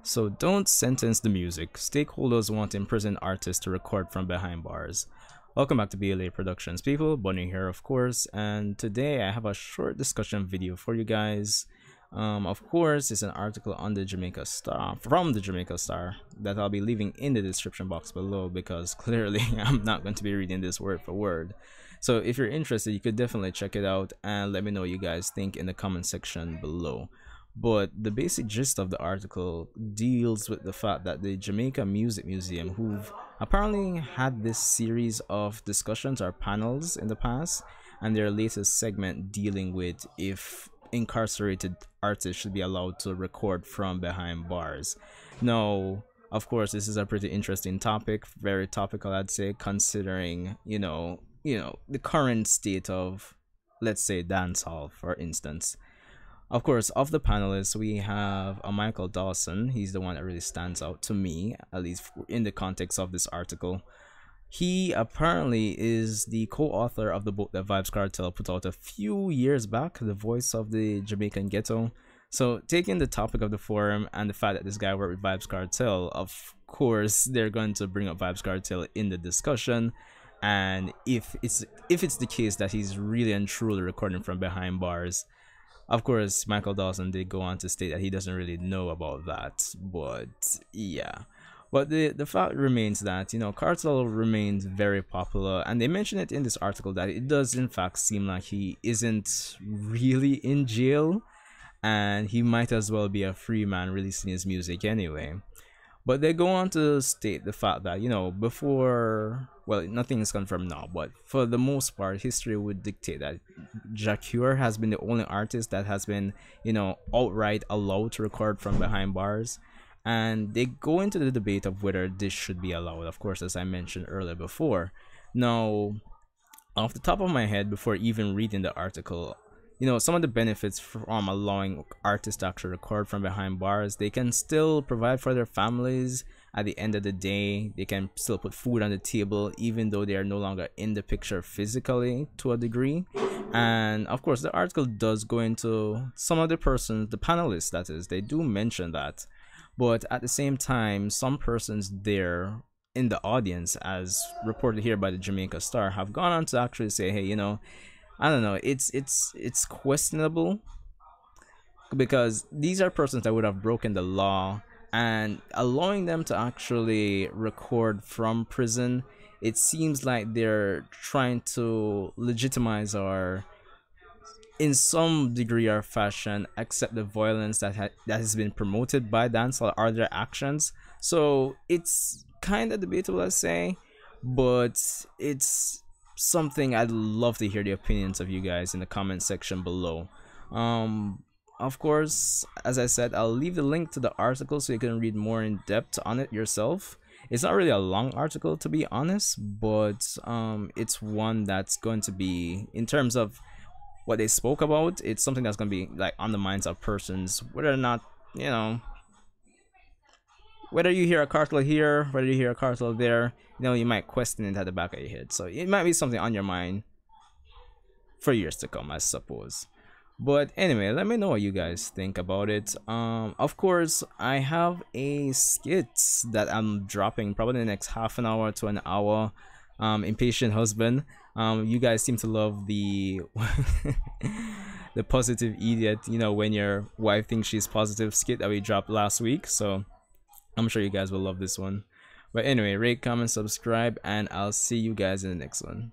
So don't sentence the music. Stakeholders want to imprison artists to record from behind bars. Welcome back to BLA Productions, people. Bunny here, of course, and today I have a short discussion video for you guys. Of course, it's an article on the Jamaica Star, from the Jamaica Star, that I'll be leaving in the description box below because clearly I'm not going to be reading this word for word. So if you're interested, you could definitely check it out and let me know what you guys think in the comment section below. But the basic gist of the article deals with the fact that the Jamaica Music Museum, who've apparently had this series of discussions or panels in the past, and their latest segment dealing with if incarcerated artists should be allowed to record from behind bars. Now, of course, this is a pretty interesting topic, very topical, I'd say, considering the current state of, let's say, dancehall, for instance. Of course, of the panelists, we have a Michael Dawson. He's the one that really stands out to me, at least in the context of this article. He apparently is the co-author of the book that Vybz Kartel put out a few years back, The Voice of the Jamaican Ghetto. So, taking the topic of the forum and the fact that this guy worked with Vybz Kartel, of course, they're going to bring up Vybz Kartel in the discussion. And if it's the case that he's really and truly recording from behind bars, of course, Michael Dawson did go on to state that he doesn't really know about that, but yeah. But the fact remains that, Kartel remains very popular, and they mention it in this article that it does in fact seem like he isn't really in jail, and he might as well be a free man releasing his music anyway. But they go on to state the fact that, before, well, nothing is confirmed now, but for the most part, history would dictate that Jacure has been the only artist that has been, outright allowed to record from behind bars. And they go into the debate of whether this should be allowed, of course, as I mentioned earlier before. Now, off the top of my head, before even reading the article, some of the benefits from allowing artists to actually record from behind bars, they can still provide for their families. At the end of the day, they can still put food on the table even though they are no longer in the picture physically, to a degree. And of course, the article does go into some of the panelists, that is, they do mention that. But at the same time, some persons there in the audience, as reported here by the Jamaica Star, have gone on to actually say, hey, I don't know, it's questionable, because these are persons that would have broken the law, and allowing them to actually record from prison, it seems like they're trying to legitimize, or in some degree or fashion accept the violence that has been promoted by dancehall or their actions. So it's kind of debatable, let's say, but it's something I'd love to hear the opinions of you guys in the comment section below. Of course, as I said, I'll leave the link to the article so you can read more in depth on it yourself. It's not really a long article, to be honest, but it's one that's going to be, in terms of what they spoke about, it's something that's going to be like on the minds of persons, whether or not, whether you hear a cartel here, whether you hear a cartel there, you might question it at the back of your head. So it might be something on your mind for years to come, I suppose. But anyway, let me know what you guys think about it. Of course, I have a skit that I'm dropping probably in the next half an hour to an hour. Impatient husband. You guys seem to love the the positive idiot, when your wife thinks she's positive skit that we dropped last week. So I'm sure you guys will love this one. But anyway, rate, comment, subscribe, and I'll see you guys in the next one.